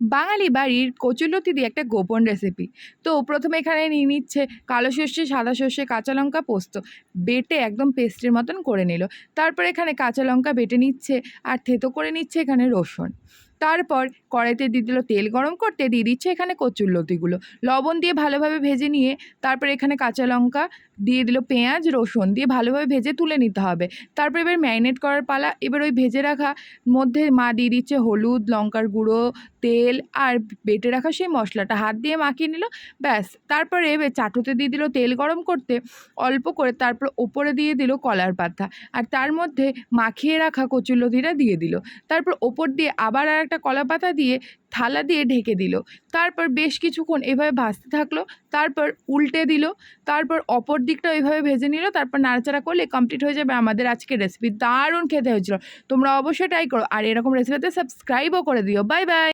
বাঙালি বাড়ির কচুরলতি দিয়ে একটা গোপন রেসিপি। তো প্রথমে এখানে নিয়ে নিচ্ছে কালো সর্ষে, সাদা সর্ষে, কাঁচা লঙ্কা, পোস্ত বেটে একদম পেস্টের মতন করে নিল। তারপর এখানে কাঁচা লঙ্কা বেটে নিচ্ছে আর থেতো করে নিচ্ছে এখানে রসুন। তারপর কড়াইতে দিয়ে দিল তেল গরম করতে, দিয়ে দিচ্ছে এখানে কচুরলতিগুলো লবণ দিয়ে ভালোভাবে ভেজে নিয়ে তারপর এখানে কাঁচা লঙ্কা দিয়ে দিল, পেঁয়াজ রসুন দিয়ে ভালোভাবে ভেজে তুলে নিতে হবে। তারপর এবার ম্যারিনেট করার পালা। এবার ওই ভেজে রাখা মধ্যে মা দিয়ে দিচ্ছে হলুদ, লঙ্কার গুঁড়ো, তেল আর বেটে রাখা সেই মশলাটা হাত দিয়ে মাখিয়ে নিল। ব্যাস, তারপরে এবার চাটুতে দিয়ে দিল তেল গরম করতে অল্প করে, তারপর ওপরে দিয়ে দিল কলার পাতা আর তার মধ্যে মাখিয়ে রাখা কচুরলতিটা দিয়ে দিল। তারপর ওপর দিয়ে আবার আর একটা কলা পাতা দিয়ে থালা দিয়ে ঢেকে দিল। তারপর বেশ কিছুক্ষণ এভাবে ভাজতে থাকলো। তারপর উল্টে দিল। তারপর অপর দিকটা ওইভাবে ভেজে নিল। তারপর নাড়াচাড়া করলে কমপ্লিট হয়ে যাবে আমাদের আজকের রেসিপি। দারুণ খেতে হয়েছিল। তোমরা অবশ্যই ট্রাই করো আর এরকম রেসিপিতে সাবস্ক্রাইবও করে দিও। Bye bye.